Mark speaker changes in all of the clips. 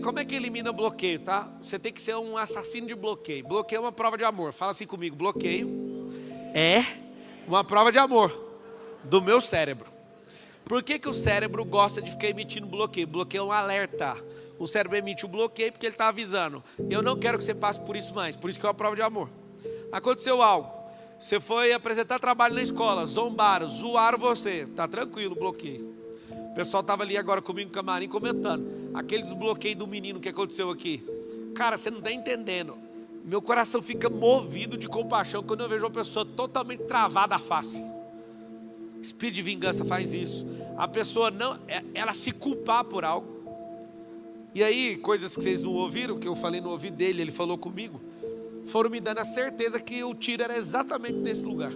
Speaker 1: Como é que elimina bloqueio, tá? Você tem que ser um assassino de bloqueio. Bloqueio é uma prova de amor. Fala assim comigo: bloqueio é uma prova de amor do meu cérebro. Por que o cérebro gosta de ficar emitindo bloqueio? Bloqueio é um alerta. O cérebro emite o bloqueio porque ele está avisando: eu não quero que você passe por isso mais. Por isso que é uma prova de amor. Aconteceu algo. Você foi apresentar trabalho na escola, zombaram, zoaram você. Tá tranquilo, bloqueio. O pessoal estava ali agora comigo no camarim comentando. Aquele desbloqueio do menino que aconteceu aqui. Cara, você não está entendendo. Meu coração fica movido de compaixão quando eu vejo uma pessoa totalmente travada à face. Espírito de vingança faz isso. A pessoa não, ela se culpar por algo. E aí, coisas que vocês não ouviram, que eu falei no ouvido dele, ele falou comigo, foram me dando a certeza que o tiro era exatamente nesse lugar.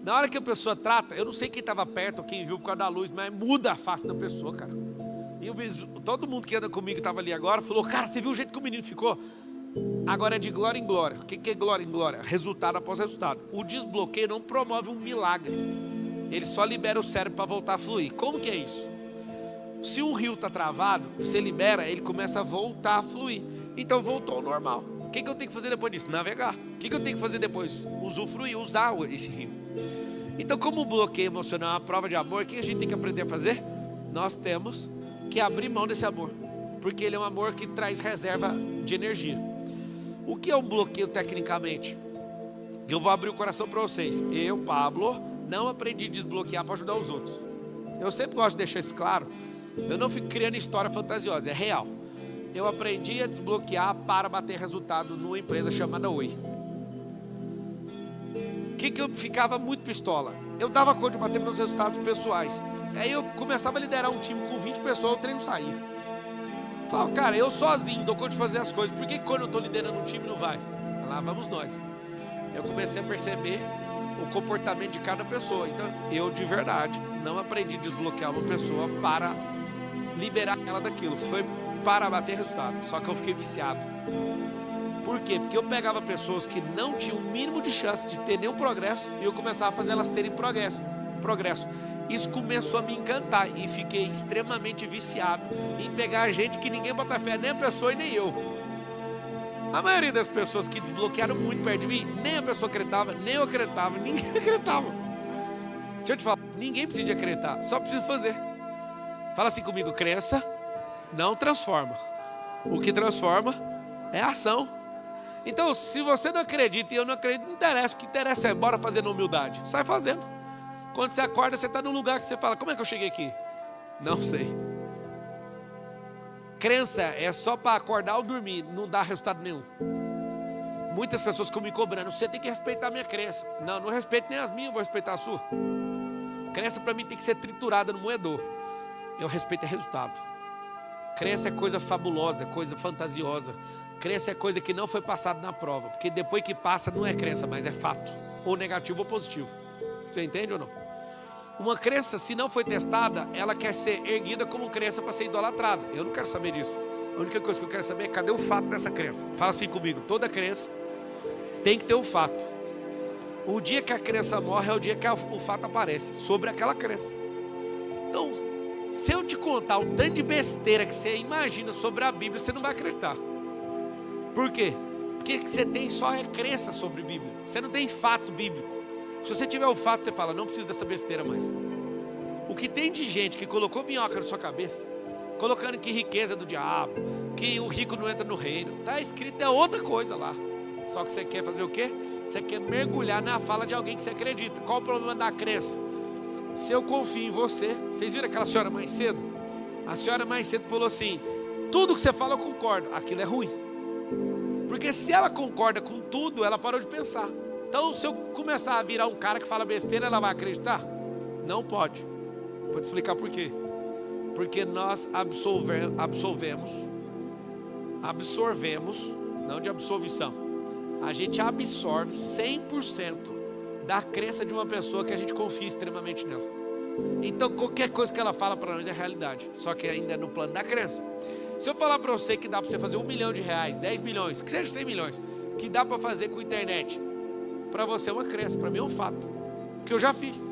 Speaker 1: Na hora que a pessoa trata, eu não sei quem estava perto ou quem viu por causa da luz, mas muda a face da pessoa, cara. E todo mundo que anda comigo estava ali agora, falou: cara, você viu o jeito que o menino ficou? Agora é de glória em glória. O que é glória em glória? Resultado após resultado. O desbloqueio não promove um milagre. Ele só libera o cérebro para voltar a fluir. Como que é isso? Se um rio está travado, você libera, ele começa a voltar a fluir. Então voltou ao normal. O que eu tenho que fazer depois disso? Navegar. O que eu tenho que fazer depois? Usufruir, usar esse rio. Então, como o bloqueio emocional é uma prova de amor, o que a gente tem que aprender a fazer? Nós temos que abrir mão desse amor, porque ele é um amor que traz reserva de energia. O que é um bloqueio tecnicamente? Eu vou abrir o coração para vocês. Eu, Pablo, não aprendi a desbloquear para ajudar os outros. Eu sempre gosto de deixar isso claro. Eu não fico criando história fantasiosa, é real. Eu aprendi a desbloquear para bater resultado numa empresa chamada Oi. O que eu ficava muito pistola? Eu dava conta de bater meus resultados pessoais. Aí eu começava a liderar um time com 20 pessoas, o treino saía. Falava: cara, eu sozinho dou conta de fazer as coisas, por que quando eu estou liderando um time não vai? Lá vamos nós. Eu comecei a perceber o comportamento de cada pessoa. Então eu de verdade não aprendi a desbloquear uma pessoa para liberar ela daquilo. Foi para bater resultado, só que eu fiquei viciado. Por quê? Porque eu pegava pessoas que não tinham o mínimo de chance de ter nenhum progresso e eu começava a fazer elas terem progresso. Isso começou a me encantar e fiquei extremamente viciado em pegar gente que ninguém bota fé, nem a pessoa e nem eu. A maioria das pessoas que desbloquearam muito perto de mim, nem a pessoa acreditava, nem eu acreditava, ninguém acreditava. Deixa eu te falar, ninguém precisa de acreditar, só precisa fazer. Fala assim comigo: crença não transforma. O que transforma é a ação. Então, se você não acredita e eu não acredito, não interessa. O que interessa é bora fazer na humildade. Sai fazendo. Quando você acorda, você está num lugar que você fala: como é que eu cheguei aqui? Não sei. Crença é só para acordar ou dormir, não dá resultado nenhum. Muitas pessoas ficam me cobrando: você tem que respeitar a minha crença. Não, não respeito nem as minhas, eu vou respeitar a sua. Crença para mim tem que ser triturada no moedor. Eu respeito é resultado. Crença é coisa fabulosa, coisa fantasiosa. Crença é coisa que não foi passada na prova, porque depois que passa não é crença, mas é fato, ou negativo ou positivo. Você entende ou não? Uma crença, se não foi testada, ela quer ser erguida como crença para ser idolatrada. Eu não quero saber disso. A única coisa que eu quero saber é cadê o fato dessa crença. Fala assim comigo: toda crença tem que ter o fato. O dia que a crença morre é o dia que o fato aparece sobre aquela crença. Então, se eu te contar o tanto de besteira que você imagina sobre a Bíblia, você não vai acreditar. Por quê? Porque você tem só crença sobre a Bíblia. Você não tem fato bíblico. Se você tiver o fato, você fala: não preciso dessa besteira mais. O que tem de gente que colocou minhoca na sua cabeça, colocando que riqueza é do diabo, que o rico não entra no reino, está escrito é outra coisa lá. Só que você quer fazer o quê? Você quer mergulhar na fala de alguém que você acredita. Qual o problema da crença? Se eu confio em você, vocês viram aquela senhora mais cedo? A senhora mais cedo falou assim: tudo que você fala eu concordo. Aquilo é ruim. Porque se ela concorda com tudo, ela parou de pensar. Então, se eu começar a virar um cara que fala besteira, ela vai acreditar? Não pode. Vou te explicar por quê. Porque nós absorvemos, não de absolvição. A gente absorve 100% da crença de uma pessoa que a gente confia extremamente nela. Então, qualquer coisa que ela fala para nós é realidade. Só que ainda é no plano da crença. Se eu falar para você que dá para você fazer R$1 milhão, 10 milhões, que seja 100 milhões, que dá para fazer com internet, para você é uma crença, para mim é um fato, que eu já fiz.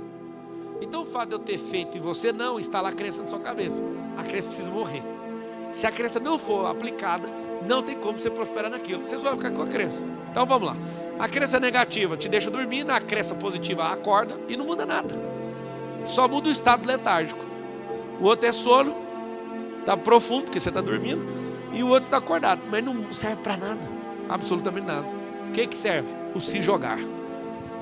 Speaker 1: Então o fato de eu ter feito e você não, instalar a crença na sua cabeça, a crença precisa morrer. Se a crença não for aplicada, não tem como você prosperar naquilo. Vocês vão ficar com a crença. Então vamos lá. A crença negativa te deixa dormir, a crença positiva acorda e não muda nada. Só muda o estado letárgico. O outro é sono, está profundo porque você está dormindo, e o outro está acordado, mas não serve para nada, absolutamente nada. O que serve? O se jogar.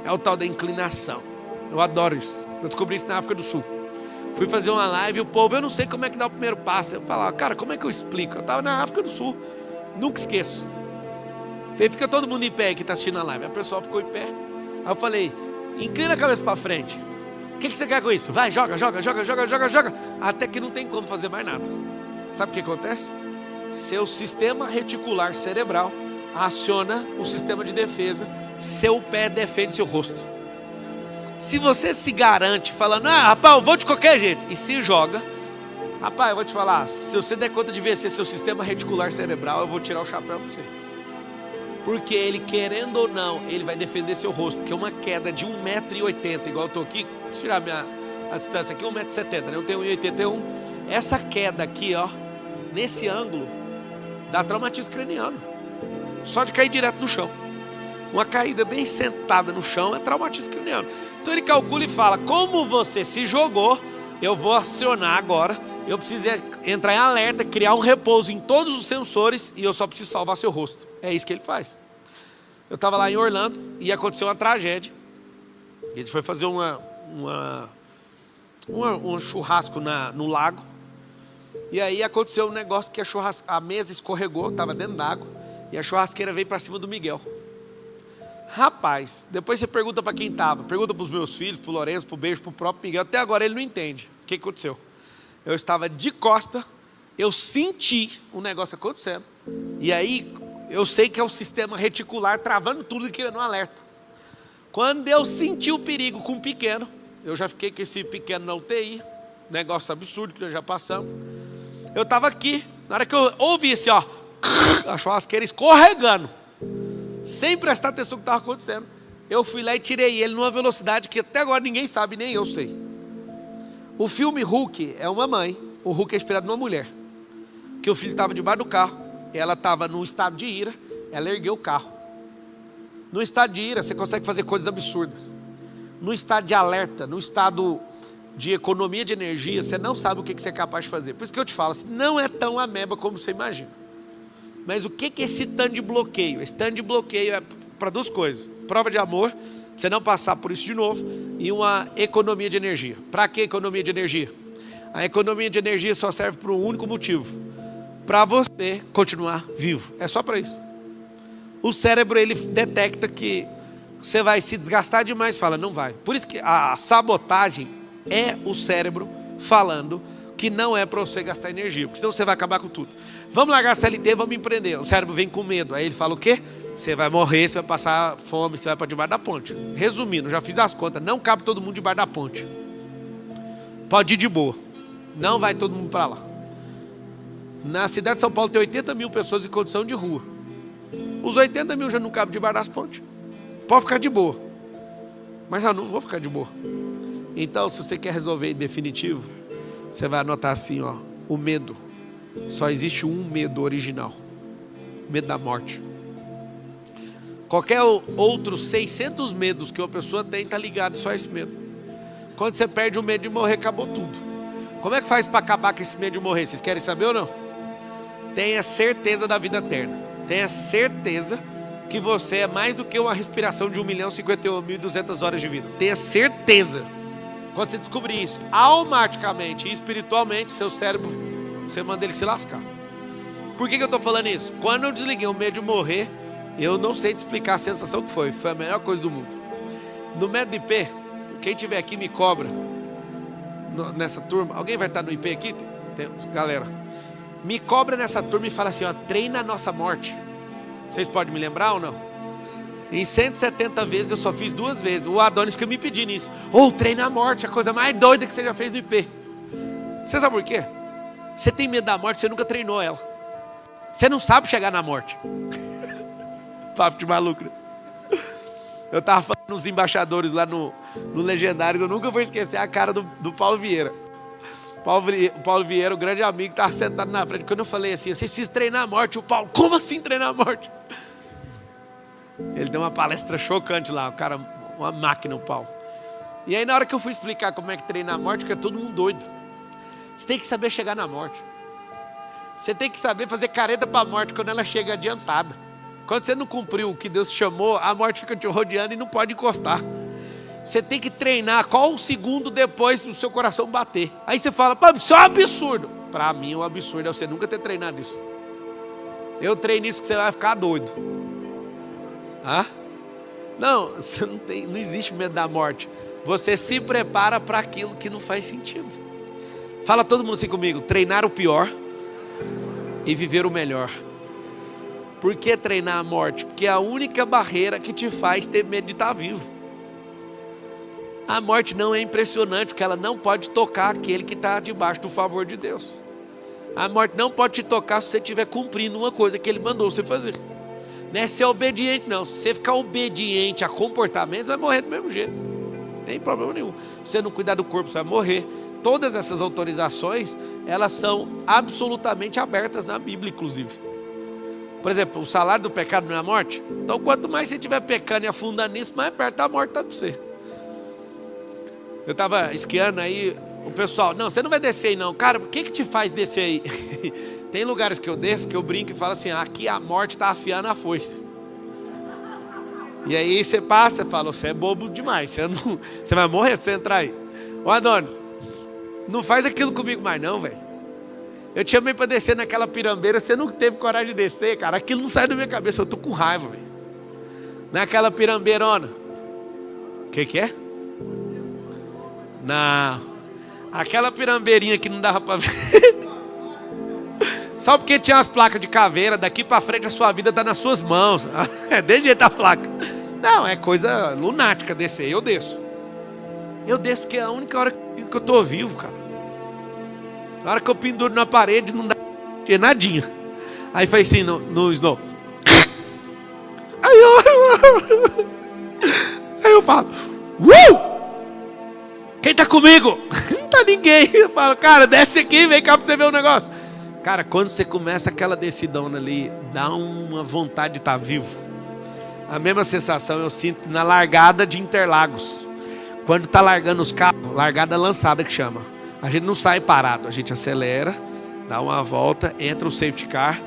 Speaker 1: É o tal da inclinação. Eu adoro isso. Eu descobri isso na África do Sul. Fui fazer uma live e o povo, eu não sei como é que dá o primeiro passo. Eu falava, cara, como é que eu explico? Eu estava na África do Sul, nunca esqueço. Aí fica todo mundo em pé que está assistindo a live. A pessoa ficou em pé. Aí eu falei, inclina a cabeça para frente. O que você quer com isso? Vai, joga. Até que não tem como fazer mais nada. Sabe o que acontece? Seu sistema reticular cerebral aciona o sistema de defesa. Seu pé defende seu rosto. Se você se garante falando, rapaz, eu vou de qualquer jeito, e se joga, rapaz, eu vou te falar, se você der conta de vencer seu sistema reticular cerebral, eu vou tirar o chapéu para você. Porque ele, querendo ou não, ele vai defender seu rosto, porque uma queda de 1,80 m, igual eu estou aqui, deixa eu tirar a distância aqui, 1,70 m, né? Eu tenho 1,81 m, essa queda aqui, ó, nesse ângulo, dá traumatismo craniano, só de cair direto no chão. Uma caída bem sentada no chão é traumatismo craniano. Então ele calcula e fala, como você se jogou, eu vou acionar agora, eu preciso entrar em alerta, criar um repouso em todos os sensores e eu só preciso salvar seu rosto. É isso que ele faz. Eu estava lá em Orlando e aconteceu uma tragédia. A gente foi fazer um churrasco no lago. E aí aconteceu um negócio que a mesa escorregou, estava dentro d'água, e a churrasqueira veio para cima do Miguel. Rapaz, depois você pergunta para quem estava, pergunta para os meus filhos, para o Lourenço, para o Beijo, para o próprio Miguel, até agora ele não entende o que aconteceu. Eu estava de costa, eu senti um negócio acontecendo, e aí eu sei que é o sistema reticular travando tudo e querendo um alerta. Quando eu senti o perigo com o pequeno, eu já fiquei com esse pequeno na UTI, negócio absurdo que nós já passamos. Eu estava aqui, na hora que eu ouvi esse, ó, a churrasqueira escorregando, sem prestar atenção no que estava acontecendo, eu fui lá e tirei ele numa velocidade que até agora ninguém sabe, nem eu sei. O filme Hulk é uma mãe, o Hulk é inspirado numa mulher, que o filho estava debaixo do carro, ela estava num estado de ira, ela ergueu o carro. No estado de ira você consegue fazer coisas absurdas. No estado de alerta, no estado de economia de energia, você não sabe o que você é capaz de fazer. Por isso que eu te falo, não é tão ameba como você imagina. Mas o que é esse tanto de bloqueio? Esse tanto de bloqueio é para duas coisas. Prova de amor, você não passar por isso de novo, e uma economia de energia. Para que economia de energia? A economia de energia só serve para um único motivo. Para você continuar vivo. É só para isso. O cérebro, ele detecta que você vai se desgastar demais, fala, não vai. Por isso que a sabotagem é o cérebro falando que não é para você gastar energia, porque senão você vai acabar com tudo. Vamos largar a CLT, vamos empreender. O cérebro vem com medo, aí ele fala o quê? Você vai morrer, você vai passar fome, você vai para debaixo da ponte. Resumindo, já fiz as contas, não cabe todo mundo debaixo da ponte. Pode ir de boa, não vai todo mundo para lá. Na cidade de São Paulo tem 80 mil pessoas em condição de rua. Os 80 mil já não cabem debaixo das pontes. Pode ficar de boa, mas já não vou ficar de boa. Então, se você quer resolver em definitivo, você vai anotar assim, ó, o medo. Só existe um medo original. Medo da morte. Qualquer outros 600 medos que uma pessoa tem, está ligado só a esse medo. Quando você perde o medo de morrer, acabou tudo. Como é que faz para acabar com esse medo de morrer? Vocês querem saber ou não? Tenha certeza da vida eterna. Tenha certeza que você é mais do que uma respiração de 1.051.200 horas de vida. Tenha certeza. Quando você descobrir isso, automaticamente e espiritualmente, seu cérebro, você manda ele se lascar. Por que eu estou falando isso? Quando eu desliguei o medo de morrer, eu não sei te explicar a sensação que foi. Foi a melhor coisa do mundo. No método IP, quem tiver aqui me cobra, nessa turma, alguém vai estar no IP aqui? Tem, galera, me cobra nessa turma e fala assim, ó, treina a nossa morte. Vocês podem me lembrar ou não? Em 170 vezes eu só fiz 2 vezes. O Adonis fica me pedindo isso. Treina a morte, a coisa mais doida que você já fez no IP. Você sabe por quê? Você tem medo da morte, você nunca treinou ela. Você não sabe chegar na morte. Papo de maluco, né? Eu estava falando nos embaixadores lá no Legendários, eu nunca vou esquecer a cara do Paulo Vieira. O Paulo Vieira, o grande amigo, estava sentado na frente. Quando eu falei assim, vocês precisam treinar a morte. O Paulo, como assim treinar a morte? Ele deu uma palestra chocante lá, o cara, uma máquina, o Paulo. E aí na hora que eu fui explicar como é que treina a morte, fica todo mundo doido. Você tem que saber chegar na morte. Você tem que saber fazer careta para a morte quando ela chega adiantada. Quando você não cumpriu o que Deus te chamou, a morte fica te rodeando e não pode encostar. Você tem que treinar qual o segundo depois do seu coração bater. Aí você fala, pô, isso é um absurdo. Para mim o absurdo é você nunca ter treinado isso. Eu treino isso que você vai ficar doido. Ah? Não, você não existe medo da morte. Você se prepara para aquilo que não faz sentido. Fala todo mundo assim comigo, treinar o pior e viver o melhor. Por que treinar a morte? Porque é a única barreira que te faz ter medo de estar vivo. A morte não é impressionante, porque ela não pode tocar aquele que está debaixo do favor de Deus. A morte não pode te tocar se você estiver cumprindo uma coisa que Ele mandou você fazer. Não é ser obediente não, se você ficar obediente a comportamentos, vai morrer do mesmo jeito. Não tem problema nenhum. Se você não cuidar do corpo, você vai morrer. Todas essas autorizações, elas são absolutamente abertas na Bíblia, inclusive. Por exemplo, o salário do pecado não é a morte? Então quanto mais você estiver pecando e afundando nisso, mais perto da morte está de você. Eu estava esquiando aí, o pessoal, não, você não vai descer aí não. Cara, o que te faz descer aí? Tem lugares que eu desço, que eu brinco e falo assim, aqui a morte está afiando a foice. E aí você passa e fala, você é bobo demais, você vai morrer se você entrar aí. Ô Adonis, não faz aquilo comigo mais não, velho. Eu te chamei para descer naquela pirambeira, você não teve coragem de descer, cara. Aquilo não sai da minha cabeça, eu tô com raiva, velho. Naquela pirambeirona. O que é? Não. Aquela pirambeirinha que não dava para ver. Só porque tinha umas placas de caveira, daqui para frente a sua vida está nas suas mãos. É desse jeito a placa. Não, é coisa lunática descer, eu desço. Eu desço porque é a única hora que eu tô vivo, cara. Na hora que eu penduro na parede, não dá nadinha. Aí faz assim no snow. Aí eu falo, quem tá comigo? Não tá ninguém. Eu falo, cara, desce aqui, vem cá pra você ver o negócio. Cara, quando você começa aquela descidona ali, dá uma vontade de estar vivo. A mesma sensação eu sinto na largada de Interlagos. Quando tá largando os carros, largada lançada que chama. A gente não sai parado, a gente acelera, dá uma volta, entra o safety car,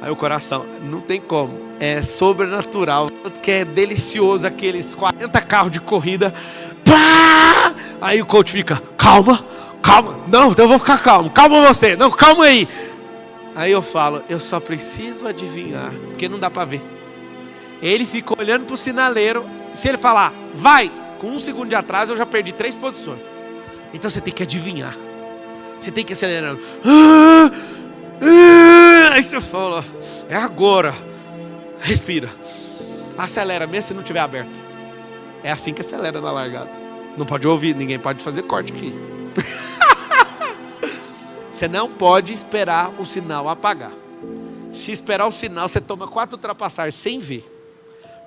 Speaker 1: aí o coração, não tem como, é sobrenatural, tanto que é delicioso aqueles 40 carros de corrida, pá! Aí o coach fica, calma, não, então eu vou ficar calmo, calma você, não, calma aí. Aí eu falo, eu só preciso adivinhar, porque não dá para ver. Ele fica olhando pro sinaleiro, se ele falar, vai, com 1 segundo de atraso eu já perdi 3 posições. Então você tem que adivinhar. Você tem que acelerar. Aí você fala, é agora. Respira. Acelera mesmo se não estiver aberto. É assim que acelera na largada. Não pode ouvir, ninguém pode fazer corte aqui. Você não pode esperar o sinal apagar. Se esperar o sinal, você toma 4 ultrapassagens sem ver.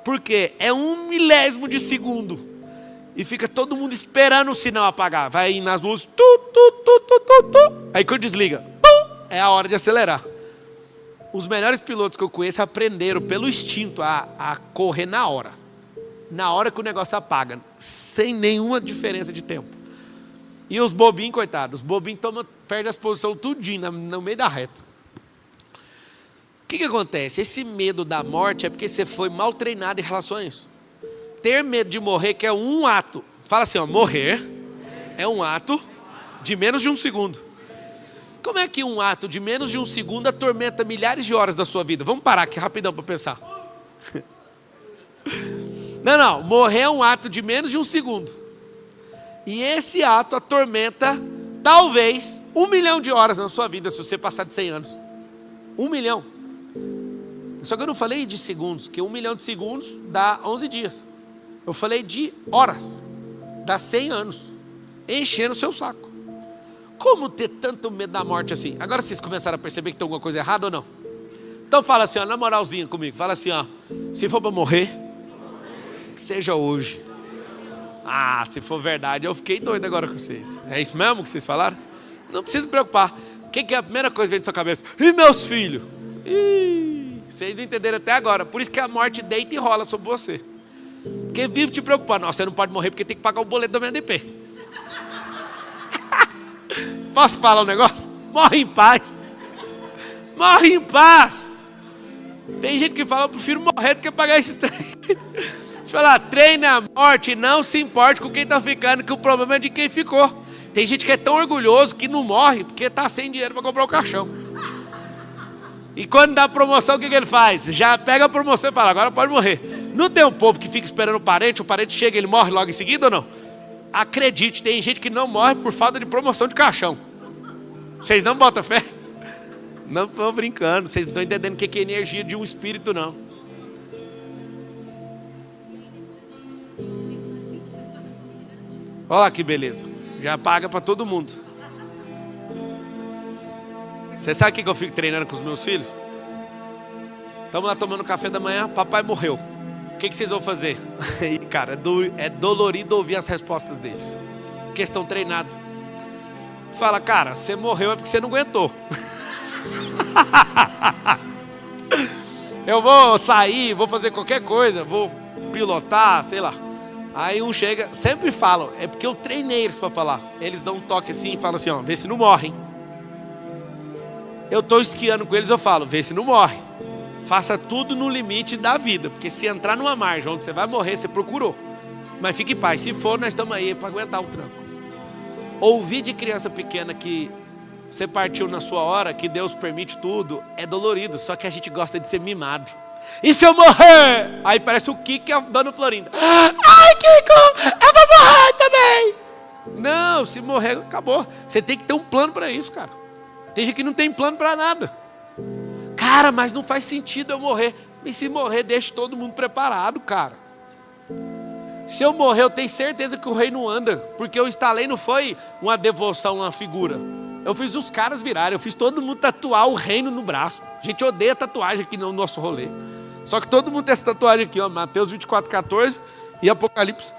Speaker 1: Porque é 1 milésimo de segundo. E fica todo mundo esperando o sinal apagar. Vai indo nas luzes. Aí quando desliga, é a hora de acelerar. Os melhores pilotos que eu conheço aprenderam pelo instinto a correr na hora. Na hora que o negócio apaga. Sem nenhuma diferença de tempo. E os bobinhos, coitados. Os bobinhos perdem as posições tudinho no meio da reta. O que acontece? Esse medo da morte é porque você foi mal treinado em relação a isso. Ter medo de morrer, que é um ato. Fala assim, ó, morrer é um ato de menos de 1 segundo. Como é que um ato de menos de 1 segundo atormenta milhares de horas da sua vida? Vamos parar aqui rapidão para pensar. Não, morrer é um ato de menos de 1 segundo. E esse ato atormenta, talvez, 1 milhão de horas na sua vida, se você passar de 100 anos. 1 milhão. Só que eu não falei de segundos, que 1 milhão de segundos dá 11 dias. Eu falei de horas, dá 100 anos, enchendo o seu saco. Como ter tanto medo da morte assim? Agora vocês começaram a perceber que tem alguma coisa errada ou não? Então fala assim, ó, na moralzinha comigo, fala assim, ó, se for para morrer, que seja hoje. Ah, se for verdade, eu fiquei doido agora com vocês. É isso mesmo que vocês falaram? Não precisa se preocupar. O que é a primeira coisa que vem na sua cabeça? E meus filhos? Vocês não entenderam até agora. Por isso que a morte deita e rola sobre você. Porque vive te preocupando. Você não pode morrer porque tem que pagar o boleto da minha DP. Posso falar um negócio? Morre em paz. Morre em paz. Tem gente que fala, eu prefiro morrer do que pagar esses trem. Deixa eu falar, treine a morte, não se importe com quem está ficando, que o problema é de quem ficou. Tem gente que é tão orgulhoso que não morre porque está sem dinheiro para comprar o caixão. E quando dá promoção, o que ele faz? Já pega a promoção e fala, agora pode morrer. Não tem um povo que fica esperando o parente chega e ele morre logo em seguida ou não? Acredite, tem gente que não morre por falta de promoção de caixão. Vocês não botam fé? Não estou brincando, vocês não estão entendendo o que é energia de um espírito, não. Olha lá que beleza. Já paga para todo mundo. Você sabe o que eu fico treinando com os meus filhos? Estamos lá tomando café da manhã, papai morreu. O que vocês vão fazer? E cara, é dolorido ouvir as respostas deles. Porque estão treinados. Fala, cara, você morreu é porque você não aguentou. Eu vou sair, vou fazer qualquer coisa, vou pilotar, sei lá. Aí um chega, sempre falam, é porque eu treinei eles para falar. Eles dão um toque assim e falam assim, ó, vê se não morrem. Eu estou esquiando com eles, eu falo, vê se não morre. Faça tudo no limite da vida, porque se entrar numa margem onde você vai morrer, você procurou. Mas fique em paz, se for, nós estamos aí para aguentar o tranco. Ouvir de criança pequena que você partiu na sua hora, que Deus permite tudo, é dolorido, só que a gente gosta de ser mimado. E se eu morrer? Aí parece o Kiko e a Dona Florinda. Ai, Kiko, eu vou morrer também. Não, se morrer, acabou. Você tem que ter um plano para isso, cara. Tem gente que não tem plano para nada. Cara, mas não faz sentido eu morrer. E se morrer, deixa todo mundo preparado, cara. Se eu morrer, eu tenho certeza que o reino anda. Porque eu instalei, não foi uma devoção, uma figura. Eu fiz os caras virarem, eu fiz todo mundo tatuar o reino no braço. A gente odeia tatuagem aqui no nosso rolê. Só que todo mundo tem essa tatuagem aqui, ó, Mateus 24:14 e Apocalipse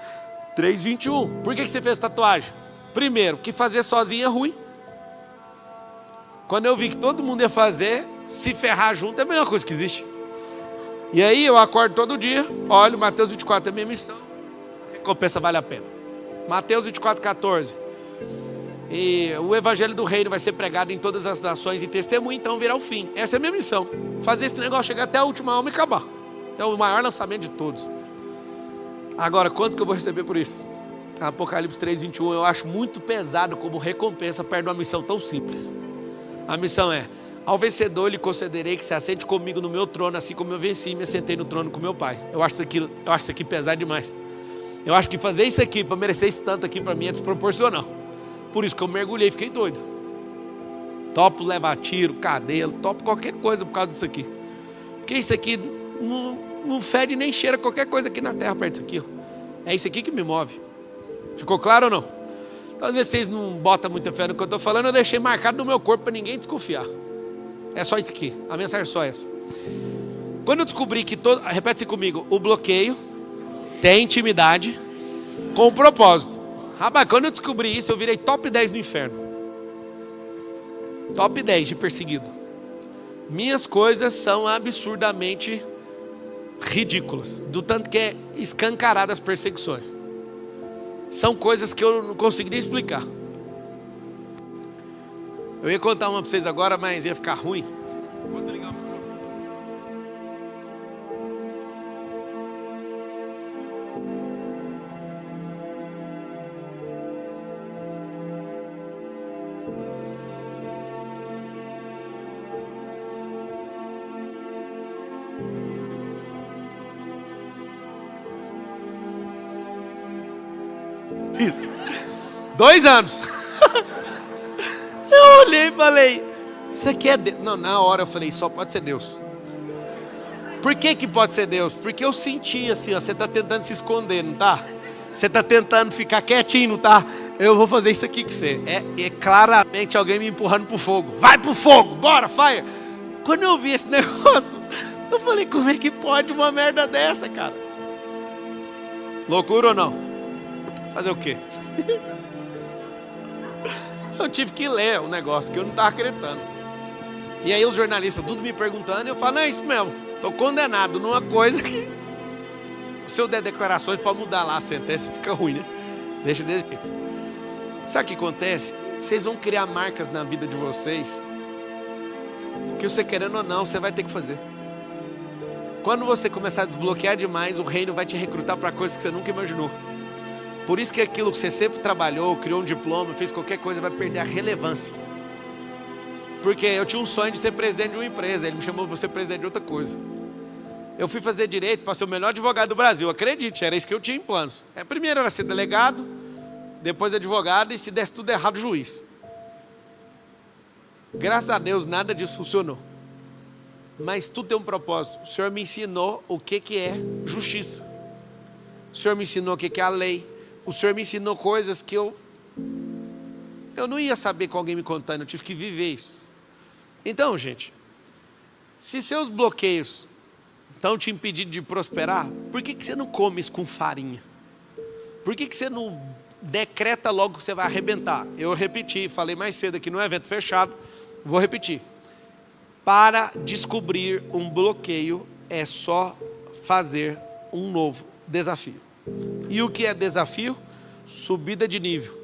Speaker 1: 3:21. Por que você fez tatuagem? Primeiro, que fazer sozinho é ruim. Quando eu vi que todo mundo ia fazer, se ferrar junto é a melhor coisa que existe. E aí eu acordo todo dia, olho, Mateus 24 é minha missão. A recompensa vale a pena. Mateus 24:14. E o evangelho do reino vai ser pregado em todas as nações em testemunho, então virá o fim. Essa é a minha missão. Fazer esse negócio chegar até a última alma e acabar. É o maior lançamento de todos. Agora, quanto que eu vou receber por isso? Apocalipse 3:21 eu acho muito pesado como recompensa perto de uma missão tão simples. A missão é, ao vencedor lhe concederei que se assente comigo no meu trono, assim como eu venci e me assentei no trono com meu pai. Eu acho isso aqui pesado demais. Eu acho que fazer isso aqui, para merecer isso tanto aqui para mim é desproporcional. Por isso que eu mergulhei e fiquei doido. Topo levar tiro, cadeia, topo qualquer coisa por causa disso aqui. Porque isso aqui não fede nem cheira qualquer coisa aqui na terra perto disso aqui. Ó. É isso aqui que me move. Ficou claro ou não? Então às vezes vocês não botam muita fé no que eu estou falando, eu deixei marcado no meu corpo para ninguém desconfiar. É só isso aqui, a mensagem é só essa. Quando eu descobri que repete-se comigo, o bloqueio tem intimidade com o propósito. Rapaz, quando eu descobri isso, eu virei top 10 no inferno. Top 10 de perseguido. Minhas coisas são absurdamente ridículas. Do tanto que é escancarada as perseguições. São coisas que eu não consigo nem explicar. Eu ia contar uma para vocês agora, mas ia ficar ruim. Vou desligar o microfone. Isso. 2 anos. Eu olhei e falei, isso aqui é Deus. Não, na hora eu falei, só pode ser Deus. Por que que pode ser Deus? Porque eu senti assim, ó, você está tentando se esconder, não está? Você está tentando ficar quietinho, não está? Eu vou fazer isso aqui com você. É claramente alguém me empurrando para o fogo. Vai para o fogo, bora, fire. Quando eu vi esse negócio, eu falei, como é que pode uma merda dessa, cara? Loucura ou não? Fazer o quê? Eu tive que ler o negócio, que eu não estava acreditando. E aí os jornalistas tudo me perguntando, e eu falo, não, é isso mesmo, estou condenado numa coisa que... Se eu der declarações, pode mudar lá a sentença, fica ruim, né? Deixa desse jeito. Sabe o que acontece? Vocês vão criar marcas na vida de vocês, que você querendo ou não, você vai ter que fazer. Quando você começar a desbloquear demais, o reino vai te recrutar para coisas que você nunca imaginou. Por isso que aquilo que você sempre trabalhou, criou um diploma, fez qualquer coisa, vai perder a relevância. Porque eu tinha um sonho de ser presidente de uma empresa, ele me chamou para ser presidente de outra coisa. Eu fui fazer direito para ser o melhor advogado do Brasil, acredite, era isso que eu tinha em planos. Primeiro era ser delegado, depois advogado e se desse tudo errado, juiz. Graças a Deus nada disso funcionou. Mas tudo tem um propósito. O Senhor me ensinou o que é justiça. O Senhor me ensinou o que é a lei. O Senhor me ensinou coisas que eu não ia saber com alguém me contando, eu tive que viver isso. Então, gente, se seus bloqueios estão te impedindo de prosperar, por que você não come isso com farinha? Por que você não decreta logo que você vai arrebentar? Eu repeti, falei mais cedo aqui no evento fechado, vou repetir. Para descobrir um bloqueio é só fazer um novo desafio. E o que é desafio? Subida de nível.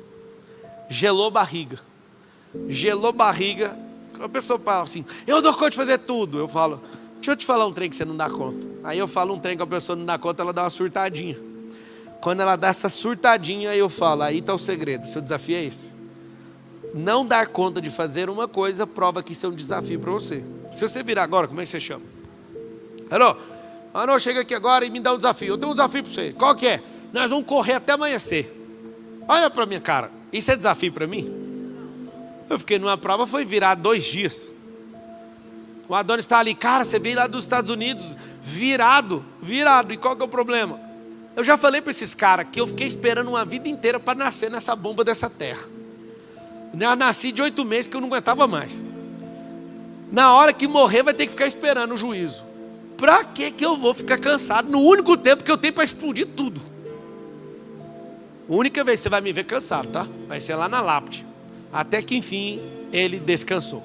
Speaker 1: Gelou barriga. Gelou barriga. A pessoa fala assim, eu dou conta de fazer tudo. Eu falo, deixa eu te falar um trem que você não dá conta. Aí eu falo um trem que a pessoa não dá conta, ela dá uma surtadinha. Quando ela dá essa surtadinha, eu falo, aí está o segredo, seu desafio é esse. Não dar conta de fazer uma coisa prova que isso é um desafio para você. Se você virar agora, como é que você chama? Alô, chega aqui agora e me dá um desafio. Eu tenho um desafio para você. Qual que é? Nós vamos correr até amanhecer. Olha para minha cara. Isso é desafio para mim? Eu fiquei numa prova, foi virar 2 dias. O Adonis está ali. Cara, você veio lá dos Estados Unidos virado. E qual que é o problema? Eu já falei para esses caras que eu fiquei esperando uma vida inteira para nascer nessa bomba dessa terra. Eu nasci de 8 meses que eu não aguentava mais. Na hora que morrer vai ter que ficar esperando o juízo. Pra que eu vou ficar cansado no único tempo que eu tenho para explodir tudo? A única vez que você vai me ver cansado, tá? Vai ser lá na lápide. Até que enfim ele descansou.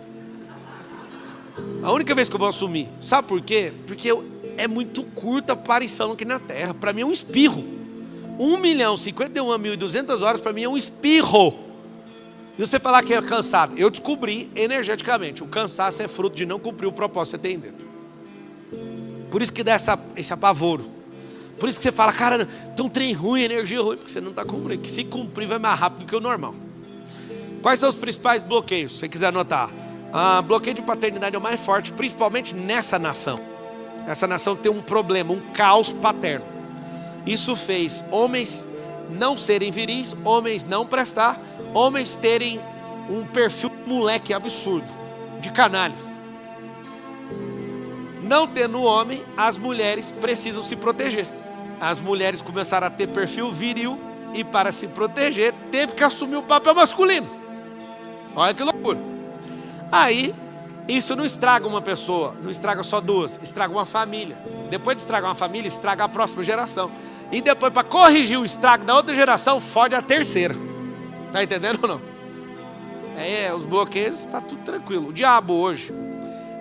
Speaker 1: A única vez que eu vou assumir. Sabe por quê? Porque é muito curta a aparição aqui na terra. Para mim é um espirro. 1.051.200 horas para mim é um espirro. E você falar que é cansado, eu descobri energeticamente, o cansaço é fruto de não cumprir o propósito que você tem dentro. Por isso que dá esse apavoro. Por isso que você fala, cara, tem um trem ruim, energia ruim, porque você não está cumprindo. Que se cumprir vai mais rápido do que o normal. Quais são os principais bloqueios, se você quiser anotar? Bloqueio de paternidade é o mais forte, principalmente nessa nação. Essa nação tem um problema, um caos paterno. Isso fez homens não serem viris, homens não prestar, homens terem um perfil moleque absurdo, de canalhas. Não tendo homem, as mulheres precisam se proteger. As mulheres começaram a ter perfil viril e para se proteger, teve que assumir o papel masculino. Olha que loucura. Aí, isso não estraga uma pessoa, não estraga só 2, estraga uma família. Depois de estragar uma família, estraga a próxima geração. E depois, para corrigir o estrago da outra geração, fode a terceira. Está entendendo ou não? Os bloqueios, está tudo tranquilo. O diabo hoje,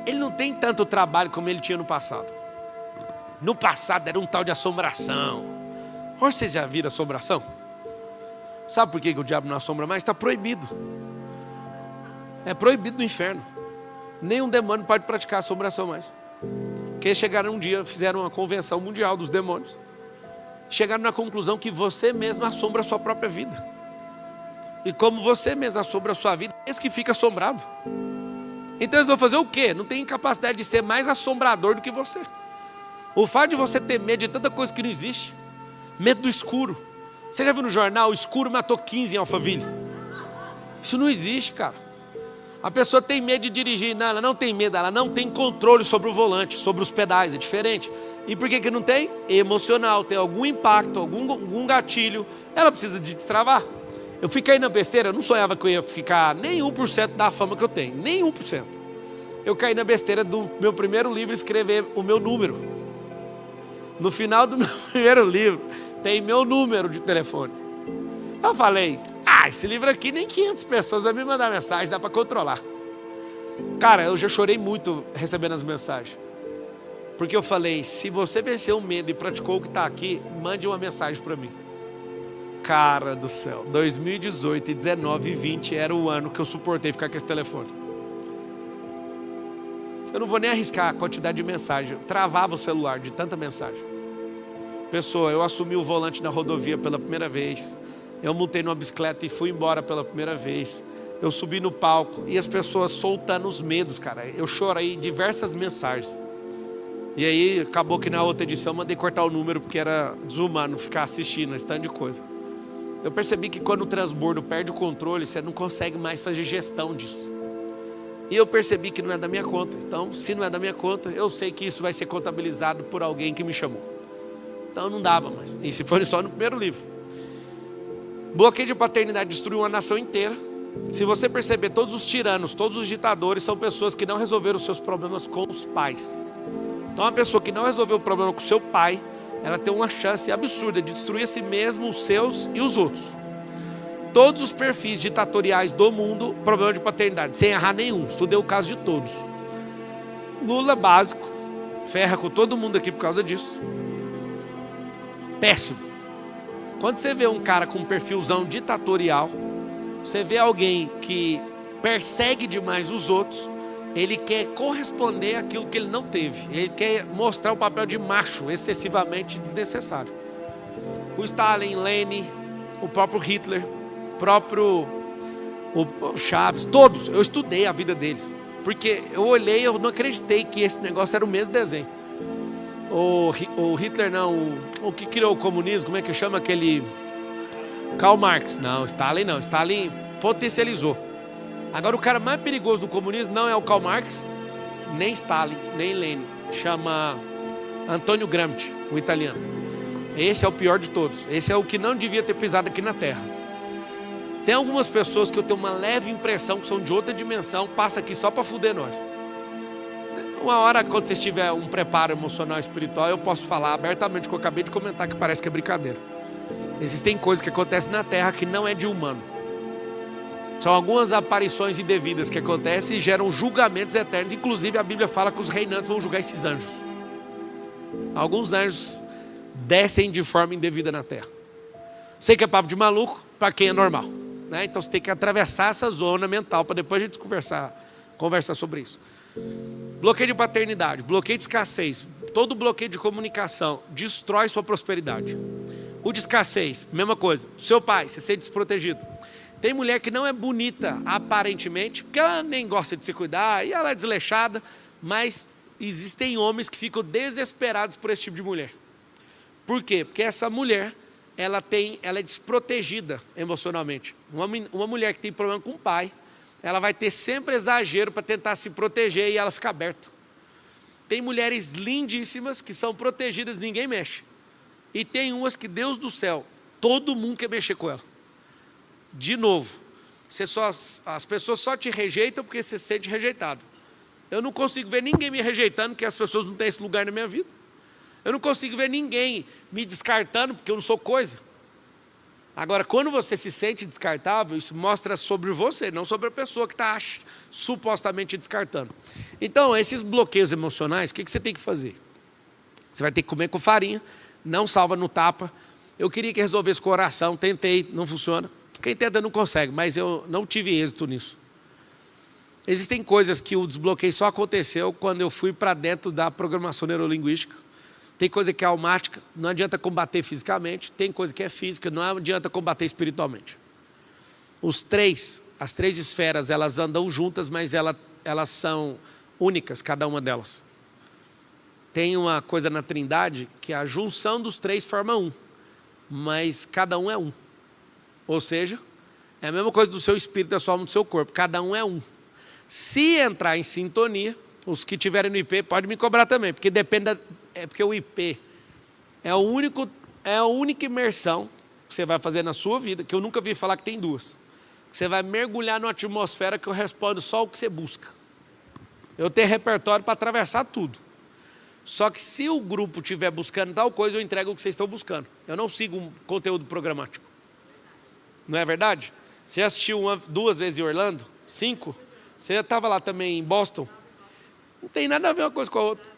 Speaker 1: ele não tem tanto trabalho como ele tinha no passado. No passado era um tal de assombração. Hoje vocês já viram assombração? Sabe por que o diabo não assombra mais? Está proibido. É proibido no inferno. Nenhum demônio pode praticar assombração mais. Porque chegaram um dia, fizeram uma convenção mundial dos demônios. Chegaram na conclusão que você mesmo assombra a sua própria vida. E como você mesmo assombra a sua vida, é esse que fica assombrado. Então eles vão fazer o quê? Não tem capacidade de ser mais assombrador do que você. O fato de você ter medo de tanta coisa que não existe. Medo do escuro. Você já viu no jornal, o escuro matou 15 em Alphaville? Isso não existe, cara. A pessoa tem medo de dirigir. Não, ela não tem medo, ela não tem controle sobre o volante, sobre os pedais, é diferente. E por que não tem? Emocional, tem algum impacto, algum gatilho. Ela precisa de destravar. Eu fiquei na besteira, eu não sonhava que eu ia ficar nem 1% da fama que eu tenho, nem 1%. Eu caí na besteira do meu primeiro livro escrever o meu número. No final do meu primeiro livro, tem meu número de telefone. Eu falei, esse livro aqui nem 500 pessoas vai me mandar mensagem, dá para controlar. Cara, eu já chorei muito recebendo as mensagens. Porque eu falei, se você venceu o medo e praticou o que está aqui, mande uma mensagem para mim. Cara do céu, 2018, e 19 e 20 era o ano que eu suportei ficar com esse telefone. Eu não vou nem arriscar a quantidade de mensagem. Eu travava o celular de tanta mensagem. Pessoa, eu assumi o volante na rodovia pela primeira vez. Eu montei numa bicicleta e fui embora pela primeira vez. Eu subi no palco e as pessoas soltando os medos, cara. Eu chorei diversas mensagens. E aí acabou que na outra edição eu mandei cortar o número porque era desumano ficar assistindo esse tanto de coisa. Eu percebi que quando o transbordo perde o controle, você não consegue mais fazer gestão disso. E eu percebi que não é da minha conta. Então, se não é da minha conta, eu sei que isso vai ser contabilizado por alguém que me chamou. Então não dava mais. E se for só no primeiro livro. Bloqueio de paternidade destruiu uma nação inteira. Se você perceber, todos os tiranos, todos os ditadores são pessoas que não resolveram os seus problemas com os pais. Então uma pessoa que não resolveu o problema com o seu pai, ela tem uma chance absurda de destruir a si mesmo, os seus e os outros. Todos os perfis ditatoriais do mundo, problema de paternidade, sem errar nenhum. Estudei o caso de todos. Lula básico, ferra com todo mundo aqui por causa disso. Péssimo. Quando você vê um cara com um perfilzão ditatorial, você vê alguém que persegue demais os outros, ele quer corresponder àquilo que ele não teve. Ele quer mostrar o papel de macho excessivamente desnecessário. O Stalin, Lenin, o próprio Hitler, o Chaves, todos, eu estudei a vida deles. Porque eu olhei, eu não acreditei que esse negócio era o mesmo desenho. O Hitler não, o que criou o comunismo, como é que chama aquele... Karl Marx, não, Stalin não, Stalin potencializou. Agora o cara mais perigoso do comunismo não é o Karl Marx, nem Stalin, nem Lenin, chama Antonio Gramsci, o italiano. Esse é o pior de todos, esse é o que não devia ter pisado aqui na Terra. Tem algumas pessoas que eu tenho uma leve impressão que são de outra dimensão, passa aqui só para fuder nós. Uma hora, quando vocês tiverem um preparo emocional e espiritual, eu posso falar abertamente, que eu acabei de comentar, que parece que é brincadeira. Existem coisas que acontecem na Terra que não é de humano. São algumas aparições indevidas que acontecem e geram julgamentos eternos. Inclusive a Bíblia fala que os reinantes vão julgar esses anjos. Alguns anjos descem de forma indevida na Terra. Sei que é papo de maluco para quem é normal, né? Então você tem que atravessar essa zona mental para depois a gente conversar sobre isso. Bloqueio de paternidade, bloqueio de escassez, todo bloqueio de comunicação destrói sua prosperidade. O de escassez, mesma coisa. Seu pai, você se sente desprotegido. Tem mulher que não é bonita aparentemente, porque ela nem gosta de se cuidar, e ela é desleixada, mas existem homens que ficam desesperados por esse tipo de mulher. Por quê? Porque essa mulher, ela é desprotegida emocionalmente. Uma mulher que tem problema com o pai, ela vai ter sempre exagero para tentar se proteger e ela fica aberta. Tem mulheres lindíssimas que são protegidas, ninguém mexe. E tem umas que, Deus do céu, todo mundo quer mexer com ela. De novo, as pessoas só te rejeitam porque você se sente rejeitado. Eu não consigo ver ninguém me rejeitando porque as pessoas não têm esse lugar na minha vida. Eu não consigo ver ninguém me descartando porque eu não sou coisa. Agora, quando você se sente descartável, isso mostra sobre você, não sobre a pessoa que está supostamente descartando. Então, esses bloqueios emocionais, o que você tem que fazer? Você vai ter que comer com farinha, não salva no tapa. Eu queria que resolvesse com oração, tentei, não funciona. Quem tenta não consegue, mas eu não tive êxito nisso. Existem coisas que o desbloqueio só aconteceu quando eu fui para dentro da programação neurolinguística. Tem coisa que é almática, não adianta combater fisicamente. Tem coisa que é física, não adianta combater espiritualmente. As três esferas, elas andam juntas, mas elas são únicas, cada uma delas. Tem uma coisa na Trindade que a junção dos três forma um, mas cada um é um. Ou seja, é a mesma coisa do seu espírito, da sua alma, do seu corpo. Cada um é um. Se entrar em sintonia, os que tiverem no IP podem me cobrar também, porque depende porque o IP é a única imersão que você vai fazer na sua vida, que eu nunca vi falar que tem duas. Que você vai mergulhar numa atmosfera que eu respondo só o que você busca. Eu tenho repertório para atravessar tudo. Só que se o grupo estiver buscando tal coisa, eu entrego o que vocês estão buscando. Eu não sigo um conteúdo programático. Não é verdade? Você já assistiu duas vezes em Orlando? 5? Você já estava lá também em Boston? Não tem nada a ver uma coisa com a outra.